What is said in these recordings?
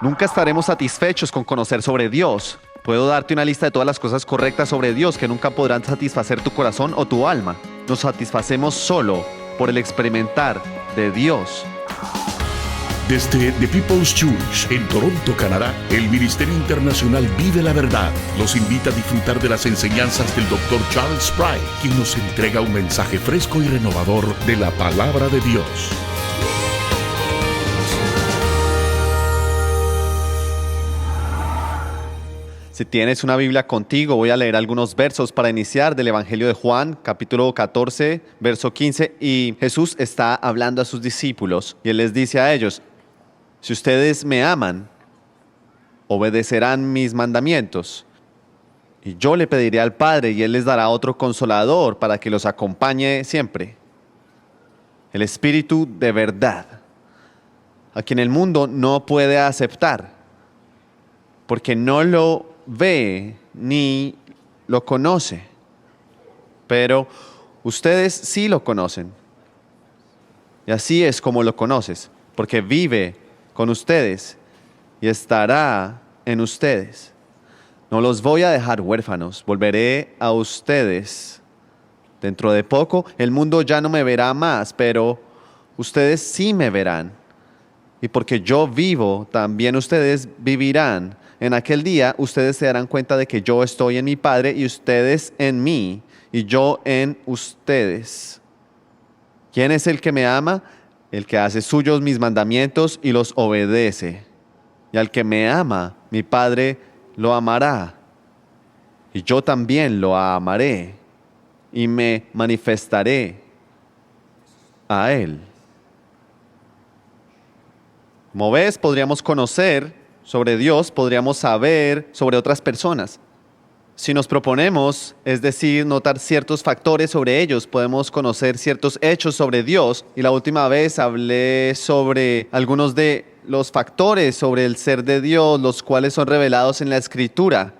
Nunca estaremos satisfechos con conocer sobre Dios. Puedo darte una lista de todas las cosas correctas sobre Dios que nunca podrán satisfacer tu corazón o tu alma. Nos satisfacemos solo por el experimentar de Dios. Desde The People's Church en Toronto, Canadá, el Ministerio Internacional Vive la Verdad los invita a disfrutar de las enseñanzas del Dr. Charles Spry, quien nos entrega un mensaje fresco y renovador de la Palabra de Dios. Si tienes una Biblia contigo, voy a leer algunos versos para iniciar del Evangelio de Juan, capítulo 14, verso 15. Y Jesús está hablando a sus discípulos y Él les dice a ellos: si ustedes me aman, obedecerán mis mandamientos. Y yo le pediré al Padre y Él les dará otro consolador para que los acompañe siempre. El Espíritu de verdad, a quien el mundo no puede aceptar, porque no lo ve ni lo conoce, pero ustedes sí lo conocen. Y así es como lo conoces, porque vive con ustedes y estará en ustedes. No los voy a dejar huérfanos, volveré a ustedes. Dentro de poco el mundo ya no me verá más, pero ustedes sí me verán. Y porque yo vivo, también ustedes vivirán. En aquel día ustedes se darán cuenta de que yo estoy en mi Padre y ustedes en mí y yo en ustedes. ¿Quién es el que me ama? El que hace suyos mis mandamientos y los obedece. Y al que me ama, mi Padre lo amará. Y yo también lo amaré y me manifestaré a él. Como ves, podríamos conocer sobre Dios, podríamos saber sobre otras personas. Si nos proponemos, es decir, notar ciertos factores sobre ellos, podemos conocer ciertos hechos sobre Dios. Y la última vez hablé sobre algunos de los factores sobre el ser de Dios, los cuales son revelados en la Escritura,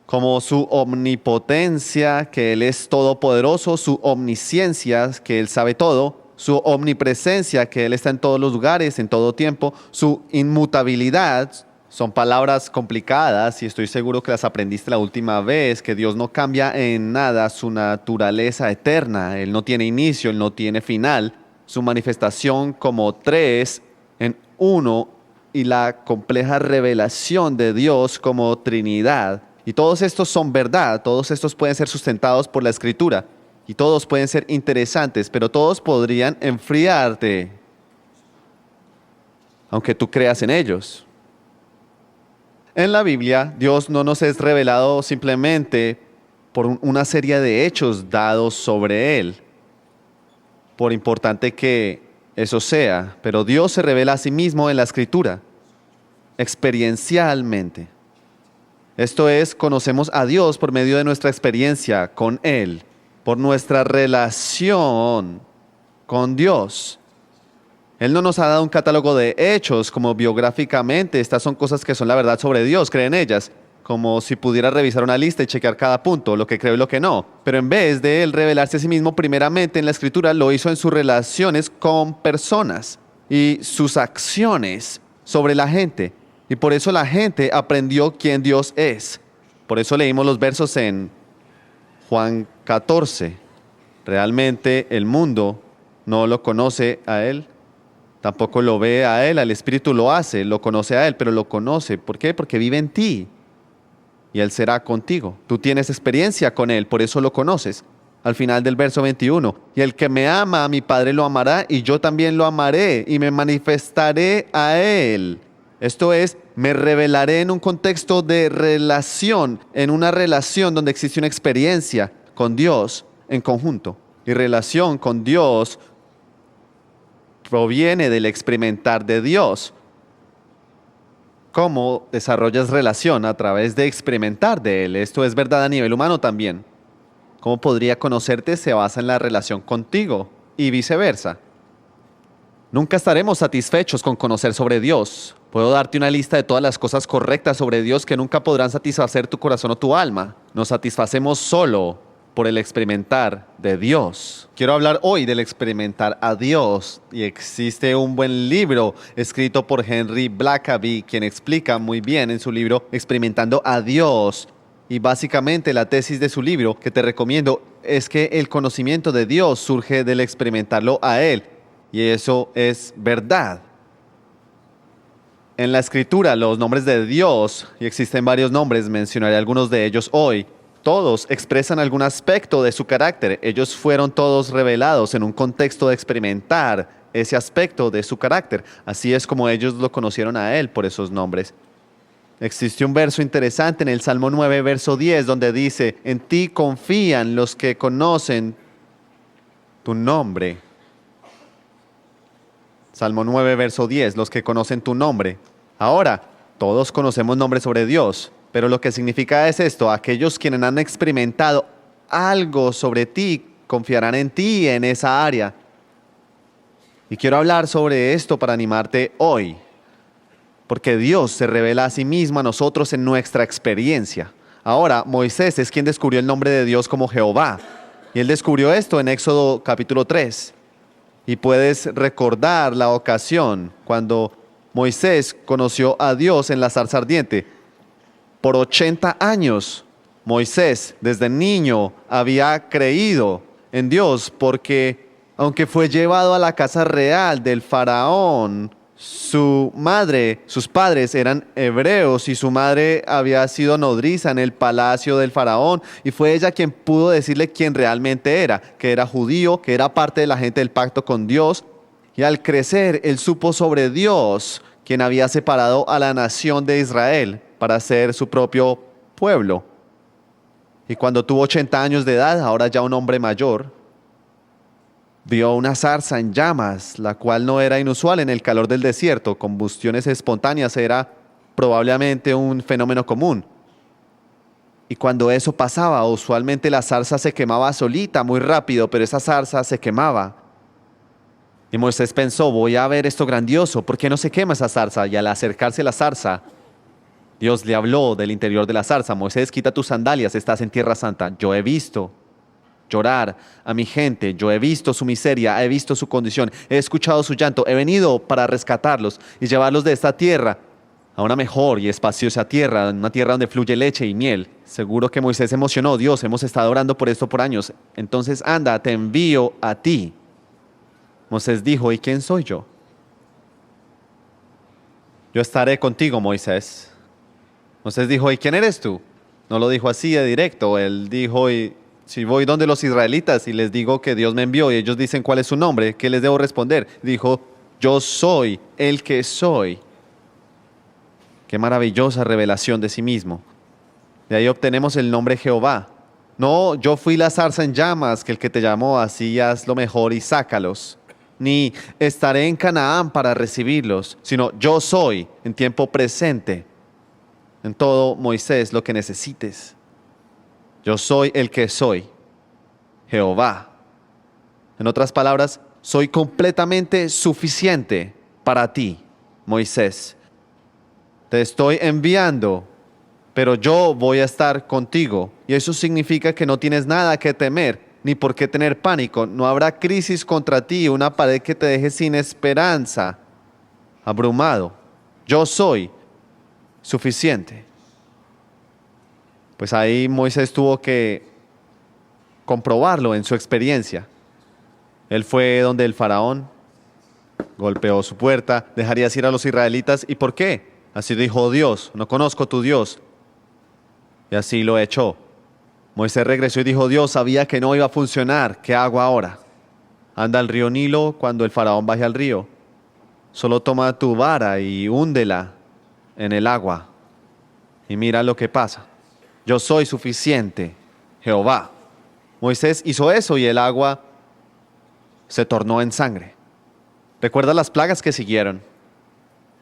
como su omnipotencia, que Él es todopoderoso, su omnisciencia, que Él sabe todo, su omnipresencia, que Él está en todos los lugares, en todo tiempo, su inmutabilidad. Son palabras complicadas y estoy seguro que las aprendiste la última vez, que Dios no cambia en nada su naturaleza eterna. Él no tiene inicio, Él no tiene final. Su manifestación como tres en uno y la compleja revelación de Dios como Trinidad. Y todos estos son verdad, todos estos pueden ser sustentados por la Escritura y todos pueden ser interesantes, pero todos podrían enfriarte, aunque tú creas en ellos. En la Biblia, Dios no nos es revelado simplemente por una serie de hechos dados sobre Él, por importante que eso sea, pero Dios se revela a sí mismo en la Escritura, experiencialmente. Esto es, conocemos a Dios por medio de nuestra experiencia con Él, por nuestra relación con Dios. Él no nos ha dado un catálogo de hechos como biográficamente. Estas son cosas que son la verdad sobre Dios, creen ellas. Como si pudiera revisar una lista y chequear cada punto, lo que creo y lo que no. Pero en vez de Él revelarse a sí mismo primeramente en la Escritura, lo hizo en sus relaciones con personas y sus acciones sobre la gente. Y por eso la gente aprendió quién Dios es. Por eso leímos los versos en Juan 14. Realmente el mundo no lo conoce a Él. Tampoco lo ve a Él, al Espíritu lo hace, lo conoce a Él, pero lo conoce. ¿Por qué? Porque vive en ti y Él será contigo. Tú tienes experiencia con Él, por eso lo conoces. Al final del verso 21, y el que me ama, a mi Padre lo amará, y yo también lo amaré, y me manifestaré a Él. Esto es, me revelaré en un contexto de relación, en una relación donde existe una experiencia con Dios en conjunto. Y relación con Dios proviene del experimentar de Dios. ¿Cómo desarrollas relación? A través de experimentar de Él. Esto es verdad a nivel humano también. ¿Cómo podría conocerte? Se basa en la relación contigo y viceversa. Nunca estaremos satisfechos con conocer sobre Dios. Puedo darte una lista de todas las cosas correctas sobre Dios que nunca podrán satisfacer tu corazón o tu alma. Nos satisfacemos solo por el experimentar de Dios. Quiero hablar hoy del experimentar a Dios, y existe un buen libro escrito por Henry Blackaby, quien explica muy bien en su libro Experimentando a Dios. Y básicamente la tesis de su libro, que te recomiendo, es que el conocimiento de Dios surge del experimentarlo a Él. Y eso es verdad. En la Escritura, los nombres de Dios, y existen varios nombres, mencionaré algunos de ellos hoy, todos expresan algún aspecto de su carácter. Ellos fueron todos revelados en un contexto de experimentar ese aspecto de su carácter. Así es como ellos lo conocieron a Él por esos nombres. Existe un verso interesante en el Salmo 9, verso 10, donde dice: en ti confían los que conocen tu nombre. Salmo 9, verso 10, los que conocen tu nombre. Ahora, todos conocemos nombres sobre Dios, pero lo que significa es esto: aquellos quienes han experimentado algo sobre ti, confiarán en ti en esa área. Y quiero hablar sobre esto para animarte hoy, porque Dios se revela a sí mismo a nosotros en nuestra experiencia. Ahora, Moisés es quien descubrió el nombre de Dios como Jehová, y él descubrió esto en Éxodo capítulo 3. Y puedes recordar la ocasión cuando Moisés conoció a Dios en la zarza ardiente. Por 80 años, Moisés, desde niño, había creído en Dios porque, aunque fue llevado a la casa real del faraón, su madre, sus padres eran hebreos y su madre había sido nodriza en el palacio del faraón, y fue ella quien pudo decirle quién realmente era, que era judío, que era parte de la gente del pacto con Dios. Y al crecer, él supo sobre Dios, quien había separado a la nación de Israel para ser su propio pueblo. Y cuando tuvo 80 años de edad, ahora ya un hombre mayor, vio una zarza en llamas, la cual no era inusual en el calor del desierto. Combustiones espontáneas era probablemente un fenómeno común. Y cuando eso pasaba, usualmente la zarza se quemaba solita muy rápido, pero esa zarza se quemaba. Y Moisés pensó: voy a ver esto grandioso, ¿por qué no se quema esa zarza? Y al acercarse a la zarza, Dios le habló del interior de la zarza: Moisés, quita tus sandalias, estás en tierra santa. Yo he visto llorar a mi gente, yo he visto su miseria, he visto su condición, he escuchado su llanto, he venido para rescatarlos y llevarlos de esta tierra a una mejor y espaciosa tierra, una tierra donde fluye leche y miel. Seguro que Moisés se emocionó: Dios, hemos estado orando por esto por años, entonces anda, te envío a ti. Moisés dijo: ¿y quién soy yo? Yo estaré contigo, Moisés. Moisés dijo: ¿y quién eres tú? No lo dijo así de directo, él dijo: y si voy donde los israelitas y les digo que Dios me envió y ellos dicen cuál es su nombre, ¿qué les debo responder? Dijo: yo soy el que soy. Qué maravillosa revelación de sí mismo. De ahí obtenemos el nombre Jehová. No, yo fui la zarza en llamas, que el que te llamó, así haz lo mejor y sácalos. Ni estaré en Canaán para recibirlos, sino yo soy en tiempo presente. En todo, Moisés, lo que necesites. Yo soy el que soy, Jehová. En otras palabras, soy completamente suficiente para ti, Moisés. Te estoy enviando, pero yo voy a estar contigo. Y eso significa que no tienes nada que temer, ni por qué tener pánico. No habrá crisis contra ti, una pared que te deje sin esperanza, abrumado. Yo soy suficiente. Pues ahí Moisés tuvo que comprobarlo en su experiencia. Él fue donde el faraón, golpeó su puerta: ¿dejarías ir a los israelitas? ¿Y por qué? Así dijo Dios: no conozco tu Dios. Y así lo echó. Moisés regresó y dijo: Dios, sabía que no iba a funcionar, ¿qué hago ahora? Anda al río Nilo cuando el faraón baje al río. Solo toma tu vara y húndela en el agua y mira lo que pasa. Yo soy suficiente, Jehová. Moisés hizo eso y el agua se tornó en sangre. ¿Recuerda las plagas que siguieron?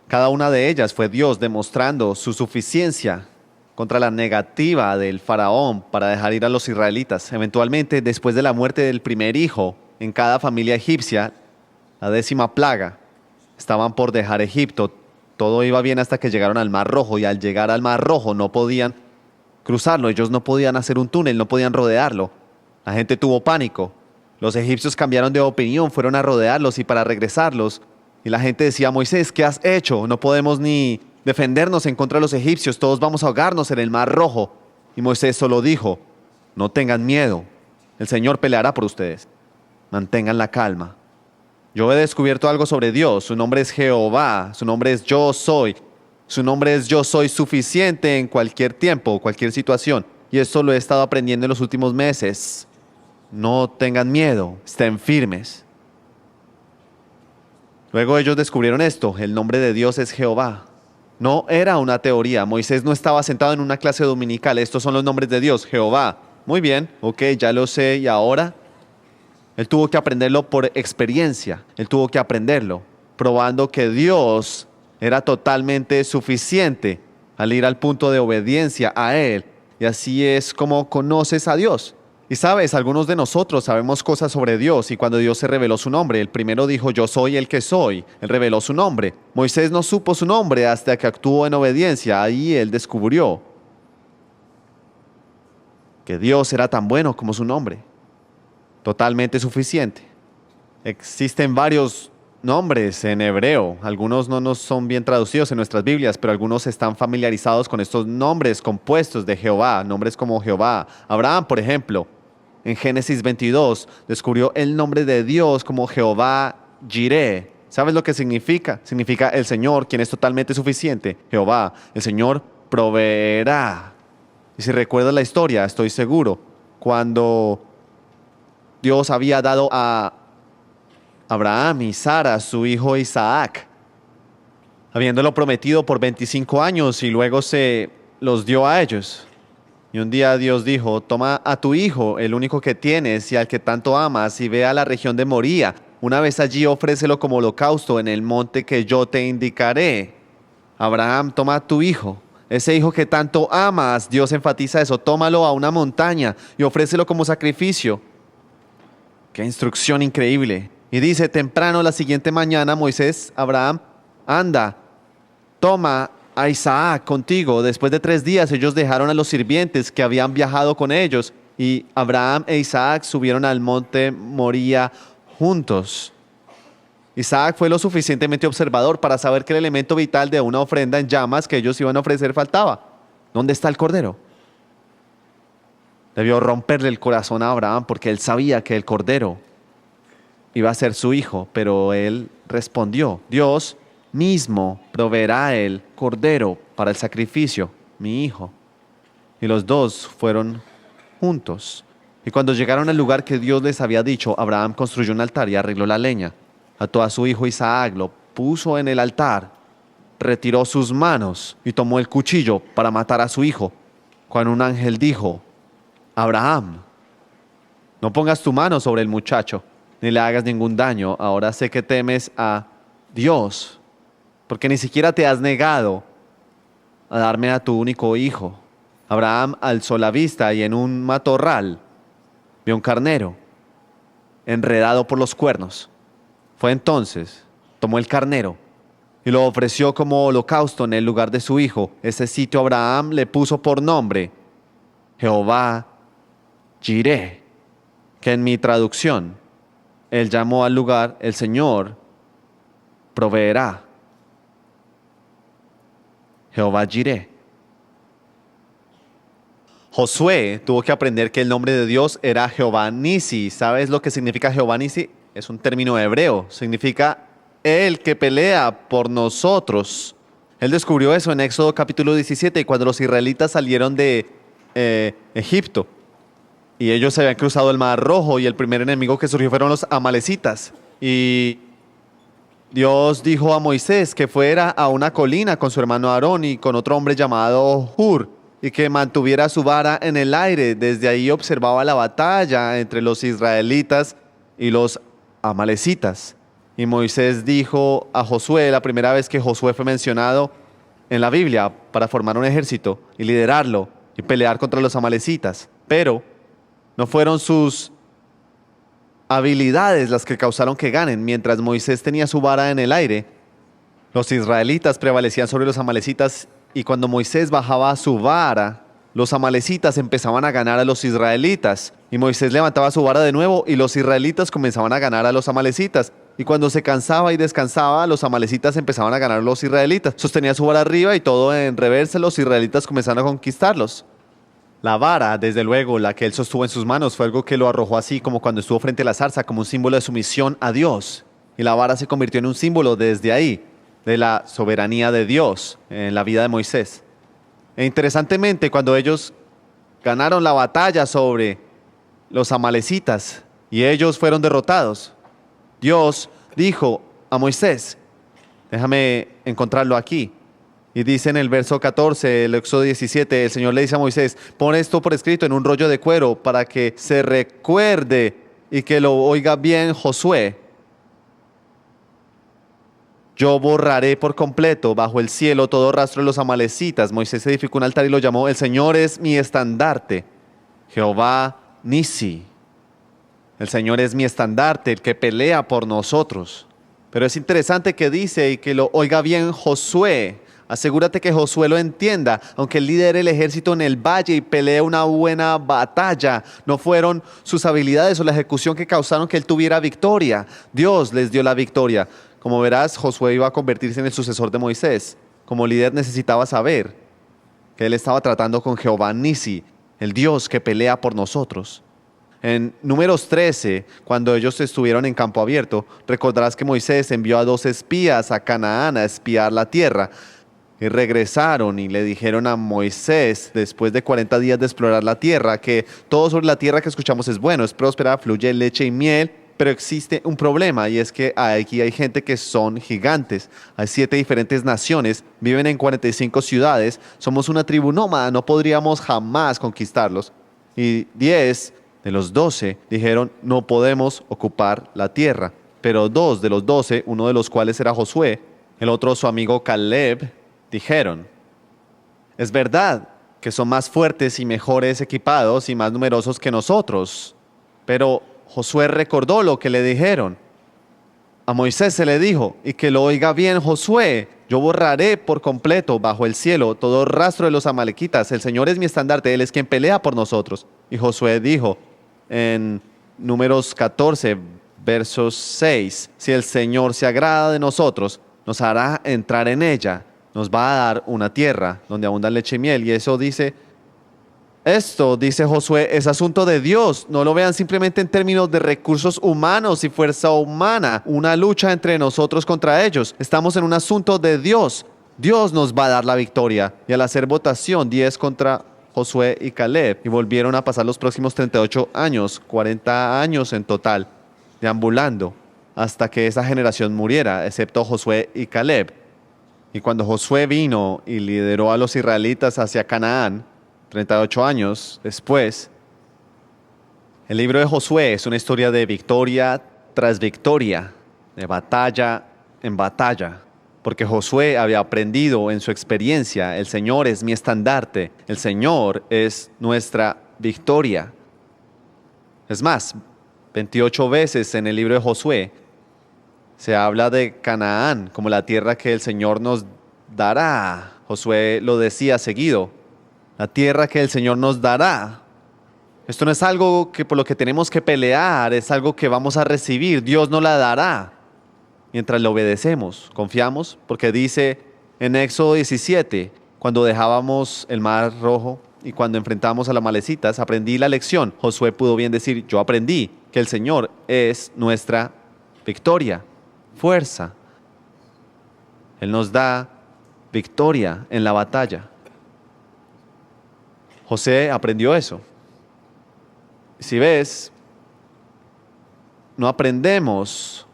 Cada una de ellas fue Dios demostrando su suficiencia contra la negativa del faraón para dejar ir a los israelitas. Eventualmente, después de la muerte del primer hijo en cada familia egipcia, la 10ª plaga, estaban por dejar Egipto. Todo iba bien hasta que llegaron al Mar Rojo, y al llegar al Mar Rojo no podían cruzarlo, ellos no podían hacer un túnel, no podían rodearlo. La gente tuvo pánico. Los egipcios cambiaron de opinión, fueron a rodearlos y para regresarlos. Y la gente decía, Moisés, ¿qué has hecho? No podemos ni defendernos en contra de los egipcios, todos vamos a ahogarnos en el mar Rojo. Y Moisés solo dijo, no tengan miedo, el Señor peleará por ustedes. Mantengan la calma. Yo he descubierto algo sobre Dios, su nombre es Jehová, su nombre es Yo Soy. Su nombre es Yo Soy suficiente en cualquier tiempo, cualquier situación. Y esto lo he estado aprendiendo en los últimos meses. No tengan miedo, estén firmes. Luego ellos descubrieron esto, el nombre de Dios es Jehová. No era una teoría, Moisés no estaba sentado en una clase dominical, estos son los nombres de Dios, Jehová. Muy bien, ok, ya lo sé, ¿y ahora? Él tuvo que aprenderlo por experiencia, él tuvo que aprenderlo, probando que Dios era totalmente suficiente al ir al punto de obediencia a Él. Y así es como conoces a Dios. Y sabes, algunos de nosotros sabemos cosas sobre Dios y cuando Dios se reveló su nombre, el primero dijo, yo soy el que soy. Él reveló su nombre. Moisés no supo su nombre hasta que actuó en obediencia. Ahí él descubrió que Dios era tan bueno como su nombre. Totalmente suficiente. Existen varios nombres en hebreo. Algunos no nos son bien traducidos en nuestras Biblias, pero algunos están familiarizados con estos nombres compuestos de Jehová, nombres como Jehová. Abraham, por ejemplo, en Génesis 22, descubrió el nombre de Dios como Jehová Jireh. ¿Sabes lo que significa? Significa el Señor, quien es totalmente suficiente. Jehová, el Señor proveerá. Y si recuerdas la historia, estoy seguro, cuando Dios había dado a Abraham y Sara, su hijo Isaac, habiéndolo prometido por 25 años y luego se los dio a ellos. Y un día Dios dijo, toma a tu hijo, el único que tienes y al que tanto amas, y ve a la región de Moría. Una vez allí ofrécelo como holocausto en el monte que yo te indicaré. Abraham, toma a tu hijo, ese hijo que tanto amas. Dios enfatiza eso, tómalo a una montaña y ofrécelo como sacrificio. ¡Qué instrucción increíble! Y dice, temprano la siguiente mañana, Moisés, Abraham, anda, toma a Isaac contigo. Después de 3 días ellos dejaron a los sirvientes que habían viajado con ellos y Abraham e Isaac subieron al monte Moría juntos. Isaac fue lo suficientemente observador para saber que el elemento vital de una ofrenda en llamas que ellos iban a ofrecer faltaba. ¿Dónde está el cordero? Debió romperle el corazón a Abraham porque él sabía que el cordero iba a ser su hijo, pero él respondió, Dios mismo proveerá el cordero para el sacrificio, mi hijo. Y los dos fueron juntos. Y cuando llegaron al lugar que Dios les había dicho, Abraham construyó un altar y arregló la leña. Ató a su hijo Isaac, lo puso en el altar, retiró sus manos y tomó el cuchillo para matar a su hijo. Cuando un ángel dijo, Abraham, no pongas tu mano sobre el muchacho, ni le hagas ningún daño. Ahora sé que temes a Dios, porque ni siquiera te has negado a darme a tu único hijo. Abraham alzó la vista y en un matorral vio un carnero enredado por los cuernos. Fue entonces, tomó el carnero y lo ofreció como holocausto en el lugar de su hijo. Ese sitio Abraham le puso por nombre Jehová Jireh, que en mi traducción él llamó al lugar el Señor proveerá. Jehová Jireh. Josué tuvo que aprender que el nombre de Dios era Jehová Nisi. ¿Sabes lo que significa Jehová Nisi? Es un término hebreo. Significa el que pelea por nosotros. Él descubrió eso en Éxodo capítulo 17, cuando los israelitas salieron de Egipto. Y ellos se habían cruzado el Mar Rojo y el primer enemigo que surgió fueron los amalecitas. Y Dios dijo a Moisés que fuera a una colina con su hermano Aarón y con otro hombre llamado Hur y que mantuviera su vara en el aire. Desde ahí observaba la batalla entre los israelitas y los amalecitas. Y Moisés dijo a Josué, la primera vez que Josué fue mencionado en la Biblia, para formar un ejército y liderarlo y pelear contra los amalecitas. Pero no fueron sus habilidades las que causaron que ganen. Mientras Moisés tenía su vara en el aire, los israelitas prevalecían sobre los amalecitas y cuando Moisés bajaba su vara, los amalecitas empezaban a ganar a los israelitas. Y Moisés levantaba su vara de nuevo y los israelitas comenzaban a ganar a los amalecitas. Y cuando se cansaba y descansaba, los amalecitas empezaban a ganar a los israelitas. Sostenía su vara arriba y todo en reversa, los israelitas comenzaron a conquistarlos. La vara, desde luego, la que él sostuvo en sus manos, fue algo que lo arrojó así como cuando estuvo frente a la zarza, como un símbolo de sumisión a Dios. Y la vara se convirtió en un símbolo desde ahí, de la soberanía de Dios en la vida de Moisés. E interesantemente, cuando ellos ganaron la batalla sobre los amalecitas y ellos fueron derrotados, Dios dijo a Moisés, déjame encontrarlo aquí. Y dice en el verso 14, el Éxodo 17, el Señor le dice a Moisés, pon esto por escrito en un rollo de cuero para que se recuerde y que lo oiga bien Josué. Yo borraré por completo bajo el cielo todo rastro de los amalecitas. Moisés edificó un altar y lo llamó, el Señor es mi estandarte, Jehová Nisi. El Señor es mi estandarte, el que pelea por nosotros. Pero es interesante que dice y que lo oiga bien Josué. Asegúrate que Josué lo entienda, aunque él lidere el ejército en el valle y pelee una buena batalla. No fueron sus habilidades o la ejecución que causaron que él tuviera victoria. Dios les dio la victoria. Como verás, Josué iba a convertirse en el sucesor de Moisés. Como líder necesitaba saber que él estaba tratando con Jehová Nisi, el Dios que pelea por nosotros. En Números 13, cuando ellos estuvieron en campo abierto, recordarás que Moisés envió a 2 espías a Canaán a espiar la tierra. Y regresaron y le dijeron a Moisés, después de 40 días de explorar la tierra, que todo sobre la tierra que escuchamos es bueno, es próspera, fluye leche y miel, pero existe un problema y es que aquí hay gente que son gigantes. Hay 7 diferentes naciones, viven en 45 ciudades, somos una tribu nómada, no podríamos jamás conquistarlos. Y 10 de los 12 dijeron, no podemos ocupar la tierra. Pero 2 de los 12, uno de los cuales era Josué, el otro su amigo Caleb, dijeron, es verdad que son más fuertes y mejores equipados y más numerosos que nosotros. Pero Josué recordó lo que le dijeron. A Moisés se le dijo, y que lo oiga bien Josué, yo borraré por completo bajo el cielo todo rastro de los amalequitas. El Señor es mi estandarte, Él es quien pelea por nosotros. Y Josué dijo en Números 14, versos 6, si el Señor se agrada de nosotros, nos hará entrar en ella. Nos va a dar una tierra donde abunda leche y miel. Y esto dice Josué, es asunto de Dios. No lo vean simplemente en términos de recursos humanos y fuerza humana. Una lucha entre nosotros contra ellos. Estamos en un asunto de Dios. Dios nos va a dar la victoria. Y al hacer votación, 10 contra Josué y Caleb. Y volvieron a pasar los próximos 38 años, 40 años en total, deambulando, hasta que esa generación muriera, excepto Josué y Caleb. Y cuando Josué vino y lideró a los israelitas hacia Canaán, 38 años después, el libro de Josué es una historia de victoria tras victoria, de batalla en batalla, porque Josué había aprendido en su experiencia, el Señor es mi estandarte, el Señor es nuestra victoria. Es más, 28 veces en el libro de Josué, se habla de Canaán como la tierra que el Señor nos dará. Josué lo decía seguido, la tierra que el Señor nos dará. Esto no es algo que por lo que tenemos que pelear, es algo que vamos a recibir. Dios nos la dará mientras le obedecemos, confiamos, porque dice en Éxodo 17, cuando dejábamos el mar rojo y cuando enfrentamos a las amalecitas, aprendí la lección. Josué pudo bien decir, yo aprendí que el Señor es nuestra victoria. Fuerza. Él nos da victoria en la batalla. José aprendió eso. Si ves, no aprendemos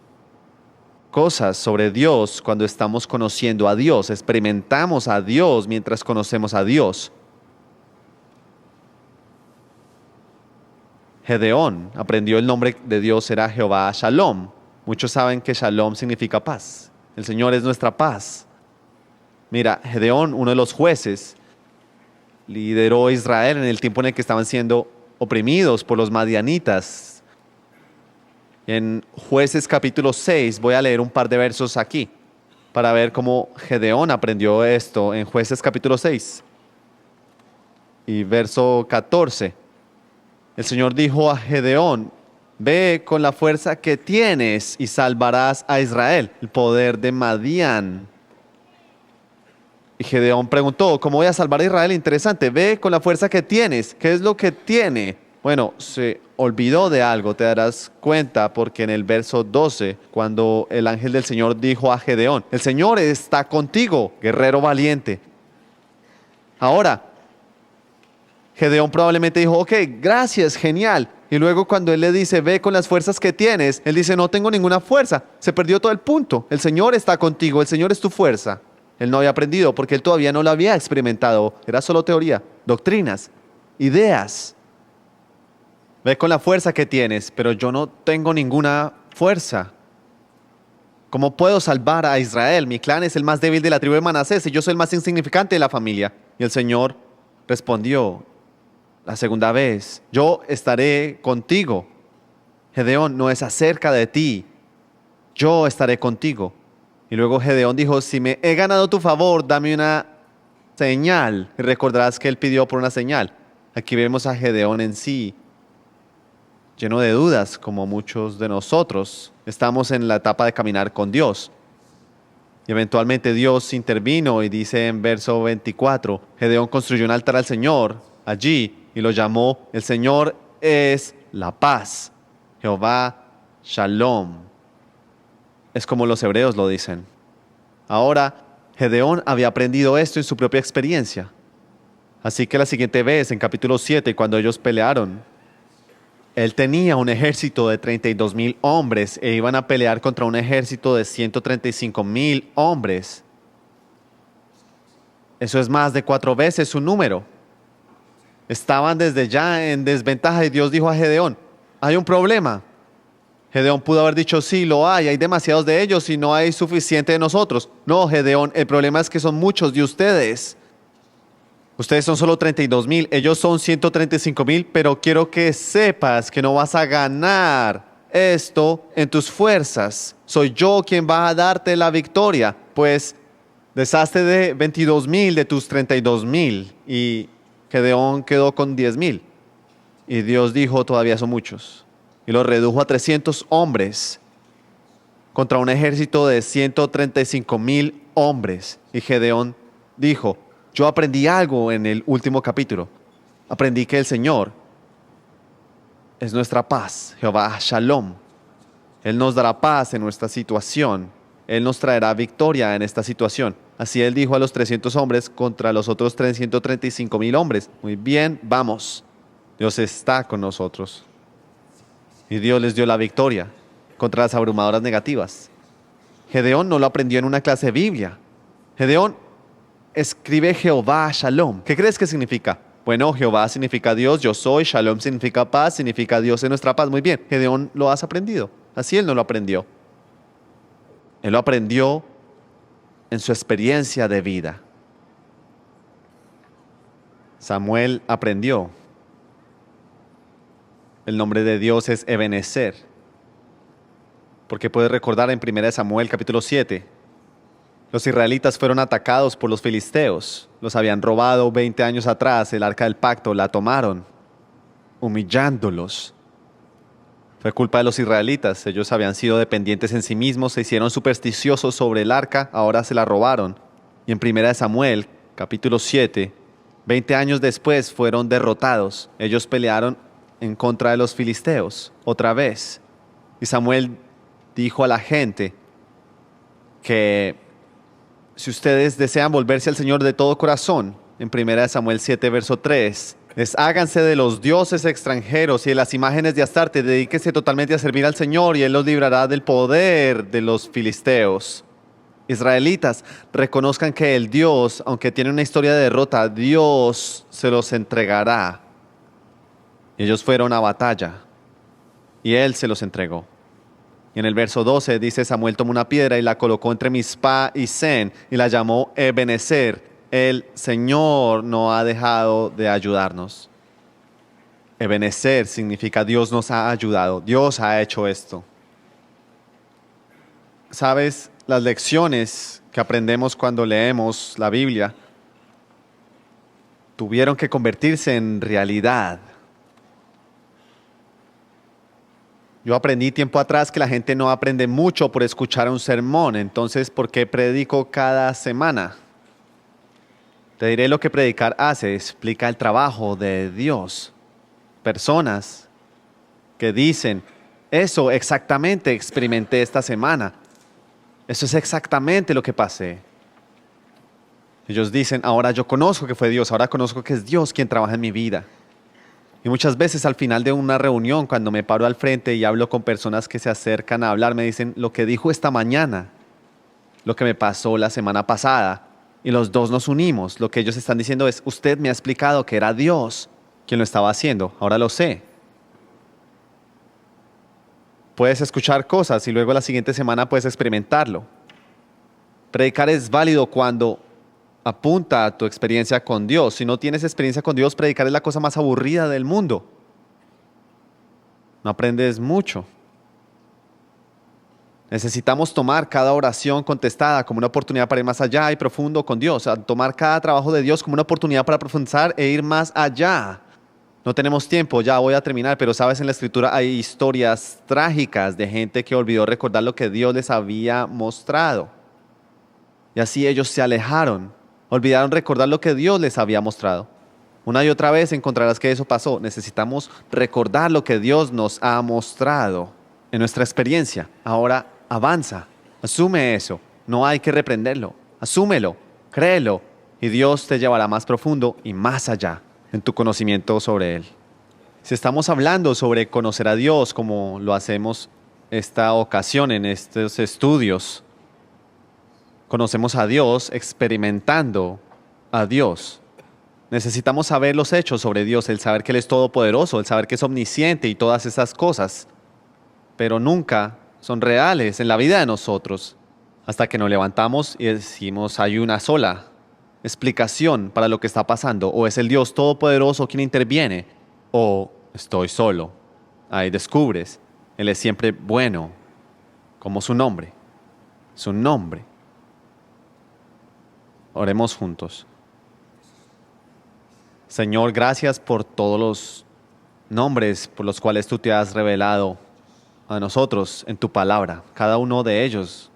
cosas sobre Dios cuando estamos conociendo a Dios. Experimentamos a Dios mientras conocemos a Dios. Gedeón aprendió el nombre de Dios era Jehová Shalom. Muchos saben que Shalom significa paz. El Señor es nuestra paz. Mira, Gedeón, uno de los jueces, lideró a Israel en el tiempo en el que estaban siendo oprimidos por los madianitas. En Jueces capítulo 6, voy a leer un par de versos aquí para ver cómo Gedeón aprendió esto en Jueces capítulo 6. y verso 14. El Señor dijo a Gedeón: ve con la fuerza que tienes y salvarás a Israel, el poder de Madián. Y Gedeón preguntó: ¿cómo voy a salvar a Israel? Interesante, ve con la fuerza que tienes. ¿Qué es lo que tiene? Bueno, se olvidó de algo, te darás cuenta, porque en el verso 12, cuando el ángel del Señor dijo a Gedeón: el Señor está contigo, guerrero valiente. Ahora, Gedeón probablemente dijo: ok, gracias, genial. Y luego cuando él le dice: ve con las fuerzas que tienes, él dice: no tengo ninguna fuerza. Se perdió todo el punto. El Señor está contigo, el Señor es tu fuerza. Él no había aprendido porque él todavía no lo había experimentado. Era solo teoría, doctrinas, ideas. Ve con la fuerza que tienes, pero yo no tengo ninguna fuerza. ¿Cómo puedo salvar a Israel? Mi clan es el más débil de la tribu de Manasés y yo soy el más insignificante de la familia. Y el Señor respondió la segunda vez: yo estaré contigo. Gedeón, no es acerca de ti, yo estaré contigo. Y luego Gedeón dijo: si me he ganado tu favor, dame una señal. Y recordarás que él pidió por una señal. Aquí vemos a Gedeón en sí, lleno de dudas, como muchos de nosotros. Estamos en la etapa de caminar con Dios. Y eventualmente Dios intervino y dice en verso 24, Gedeón construyó un altar al Señor allí y lo llamó: el Señor es la paz, Jehová Shalom. Es como los hebreos lo dicen. Ahora, Gedeón había aprendido esto en su propia experiencia. Así que la siguiente vez, en capítulo 7, cuando ellos pelearon, él tenía un ejército de 32,000 hombres e iban a pelear contra un ejército de 135,000 hombres. Eso es más de 4 veces su número. Estaban desde ya en desventaja y Dios dijo a Gedeón: hay un problema. Gedeón pudo haber dicho: sí, lo hay demasiados de ellos y no hay suficiente de nosotros. No, Gedeón, el problema es que son muchos de ustedes. Ustedes son solo 32,000, ellos son 135,000, pero quiero que sepas que no vas a ganar esto en tus fuerzas. Soy yo quien va a darte la victoria, pues deshazte de 22,000 de tus 32,000 y Gedeón quedó con 10,000. Y Dios dijo: todavía son muchos. Y los redujo a 300 hombres contra un ejército de 135,000 hombres. Y Gedeón dijo: yo aprendí algo en el último capítulo. Aprendí que el Señor es nuestra paz, Jehová Shalom. Él nos dará paz en nuestra situación. Él nos traerá victoria en esta situación. Así él dijo a los 300 hombres contra los otros 135,000 hombres: muy bien, vamos. Dios está con nosotros. Y Dios les dio la victoria contra las abrumadoras negativas. Gedeón no lo aprendió en una clase de Biblia. Gedeón escribe Jehová Shalom. ¿Qué crees que significa? Bueno, Jehová significa Dios, yo soy, Shalom significa paz, significa Dios es nuestra paz. Muy bien, Gedeón lo has aprendido. Así él no lo aprendió. Él lo aprendió en su experiencia de vida. Samuel aprendió. El nombre de Dios es Ebenezer. Porque puedes recordar en 1 Samuel capítulo 7, los israelitas fueron atacados por los filisteos. Los habían robado 20 años atrás, el arca del pacto, la tomaron, humillándolos. Fue culpa de los israelitas, ellos habían sido dependientes en sí mismos, se hicieron supersticiosos sobre el arca, ahora se la robaron. Y en 1 Samuel capítulo 7, 20 años después fueron derrotados. Ellos pelearon en contra de los filisteos, otra vez. Y Samuel dijo a la gente que si ustedes desean volverse al Señor de todo corazón, en 1 Samuel 7, verso 3, desháganse de los dioses extranjeros y de las imágenes de Astarte, dedíquense totalmente a servir al Señor y Él los librará del poder de los filisteos. Israelitas, reconozcan que el Dios, aunque tiene una historia de derrota, Dios se los entregará. Ellos fueron a batalla y Él se los entregó. Y en el verso 12 dice: Samuel tomó una piedra y la colocó entre Mizpah y Sen y la llamó Ebenezer. El Señor no ha dejado de ayudarnos. Ebenezer significa Dios nos ha ayudado. Dios ha hecho esto. ¿Sabes? Las lecciones que aprendemos cuando leemos la Biblia tuvieron que convertirse en realidad. Yo aprendí tiempo atrás que la gente no aprende mucho por escuchar un sermón, entonces ¿por qué predico cada semana? Te diré lo que predicar hace, explica el trabajo de Dios. Personas que dicen, eso exactamente experimenté esta semana, eso es exactamente lo que pasé. Ellos dicen, ahora yo conozco que fue Dios, ahora conozco que es Dios quien trabaja en mi vida. Y muchas veces al final de una reunión, cuando me paro al frente y hablo con personas que se acercan a hablar, me dicen lo que dijo esta mañana, lo que me pasó la semana pasada. Y los dos nos unimos. Lo que ellos están diciendo es, usted me ha explicado que era Dios quien lo estaba haciendo, ahora lo sé. Puedes escuchar cosas y luego la siguiente semana puedes experimentarlo. Predicar es válido cuando apunta a tu experiencia con Dios. Si no tienes experiencia con Dios, predicar es la cosa más aburrida del mundo. No aprendes mucho. Necesitamos tomar cada oración contestada como una oportunidad para ir más allá y profundo con Dios. Tomar cada trabajo de Dios como una oportunidad para profundizar e ir más allá. No tenemos tiempo, ya voy a terminar, pero sabes, en la Escritura hay historias trágicas de gente que olvidó recordar lo que Dios les había mostrado. Y así ellos se alejaron. Olvidaron recordar lo que Dios les había mostrado. Una y otra vez encontrarás que eso pasó. Necesitamos recordar lo que Dios nos ha mostrado en nuestra experiencia. Ahora avanza, asume eso. No hay que reprenderlo. Asúmelo, créelo y Dios te llevará más profundo y más allá en tu conocimiento sobre Él. Si estamos hablando sobre conocer a Dios como lo hacemos esta ocasión en estos estudios, conocemos a Dios experimentando a Dios. Necesitamos saber los hechos sobre Dios, el saber que Él es todopoderoso, el saber que es omnisciente y todas esas cosas. Pero nunca son reales en la vida de nosotros hasta que nos levantamos y decimos hay una sola explicación para lo que está pasando. O es el Dios todopoderoso quien interviene, o estoy solo. Ahí descubres, Él es siempre bueno, como su nombre. Su nombre. Oremos juntos. Señor, gracias por todos los nombres por los cuales tú te has revelado a nosotros en tu palabra. Cada uno de ellos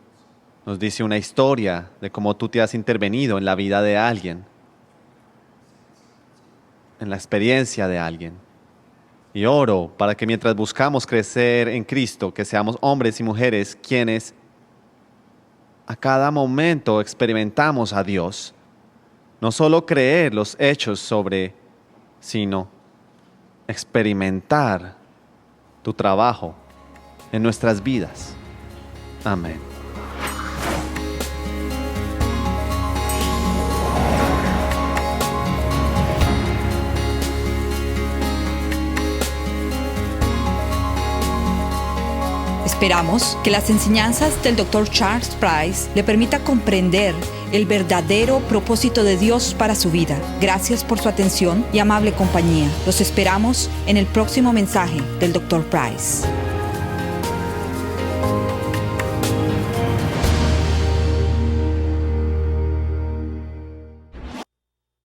nos dice una historia de cómo tú te has intervenido en la vida de alguien, en la experiencia de alguien. Y oro para que mientras buscamos crecer en Cristo, que seamos hombres y mujeres quienes a cada momento experimentamos a Dios. No solo creer los hechos sobre, sino experimentar tu trabajo en nuestras vidas. Amén. Esperamos que las enseñanzas del Dr. Charles Price le permita comprender el verdadero propósito de Dios para su vida. Gracias por su atención y amable compañía. Los esperamos en el próximo mensaje del Dr. Price.